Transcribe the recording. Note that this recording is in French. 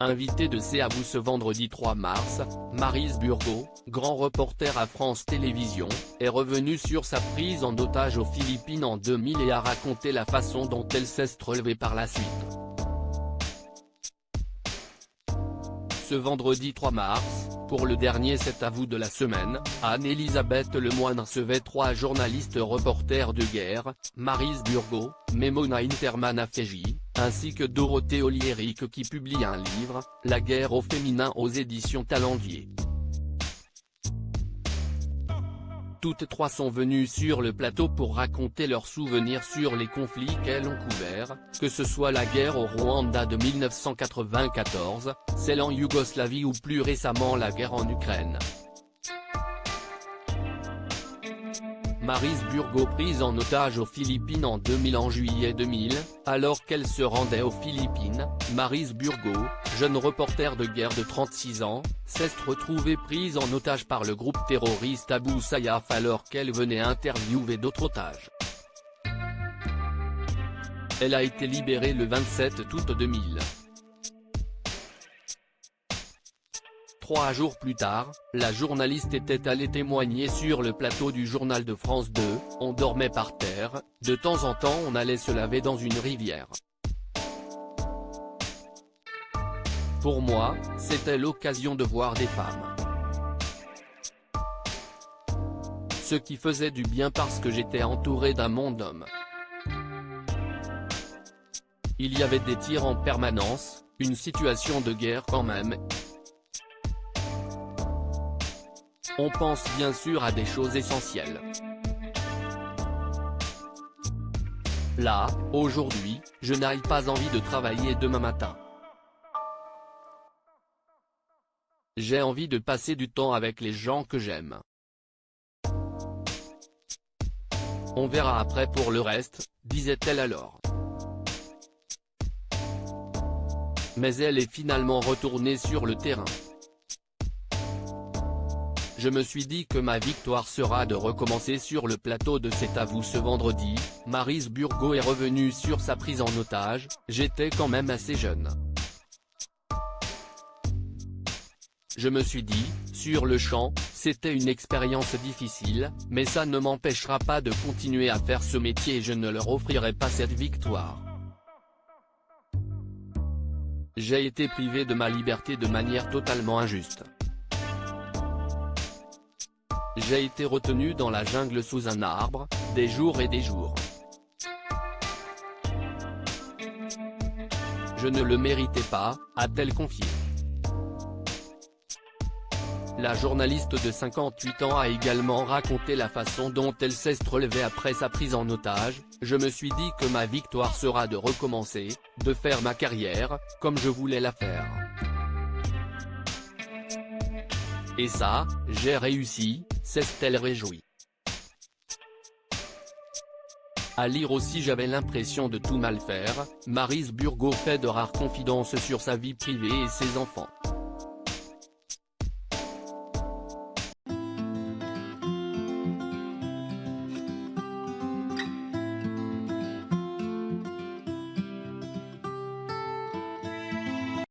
Invité de C'est à vous ce vendredi 3 mars, Maryse Burgo, grand reporter à France Télévisions, est revenue sur sa prise en otage aux Philippines en 2000 et a raconté la façon dont elle s'est relevée par la suite. Ce vendredi 3 mars, pour le dernier C'est à vous de la semaine, Anne-Elisabeth Lemoine recevait 3 journalistes reporters de guerre, Maryse Burgo, Memona Interman Afeji, ainsi que Dorothée Oliéric qui publie un livre, La guerre au féminin aux éditions Talendier. Toutes 3 sont venues sur le plateau pour raconter leurs souvenirs sur les conflits qu'elles ont couverts, que ce soit la guerre au Rwanda de 1994, celle en Yougoslavie ou plus récemment la guerre en Ukraine. Maryse Burgo prise en otage aux Philippines en 2000. En juillet 2000, alors qu'elle se rendait aux Philippines, Maryse Burgo, jeune reporter de guerre de 36 ans, s'est retrouvée prise en otage par le groupe terroriste Abu Sayyaf alors qu'elle venait interviewer d'autres otages. Elle a été libérée le 27 août 2000. 3 jours plus tard, la journaliste était allée témoigner sur le plateau du journal de France 2, on dormait par terre, de temps en temps on allait se laver dans une rivière. Pour moi, c'était l'occasion de voir des femmes. Ce qui faisait du bien parce que j'étais entouré d'un monde d'hommes. Il y avait des tirs en permanence, une situation de guerre quand même. On pense bien sûr à des choses essentielles. Là, aujourd'hui, je n'ai pas envie de travailler demain matin. J'ai envie de passer du temps avec les gens que j'aime. On verra après pour le reste, disait-elle alors. Mais elle est finalement retournée sur le terrain. Je me suis dit que ma victoire sera de recommencer sur le plateau de C'est à vous ce vendredi. Maryse Burgo est revenue sur sa prise en otage, j'étais quand même assez jeune. Je me suis dit, sur le champ, c'était une expérience difficile, mais ça ne m'empêchera pas de continuer à faire ce métier et je ne leur offrirai pas cette victoire. J'ai été privé de ma liberté de manière totalement injuste. J'ai été retenu dans la jungle sous un arbre, des jours et des jours. Je ne le méritais pas, a-t-elle confié. La journaliste de 58 ans a également raconté la façon dont elle s'est relevée après sa prise en otage. Je me suis dit que ma victoire sera de recommencer, de faire ma carrière, comme je voulais la faire. Et ça, j'ai réussi, s'est-elle réjouie. À lire aussi j'avais l'impression de tout mal faire, Maryse Burgo fait de rares confidences sur sa vie privée et ses enfants.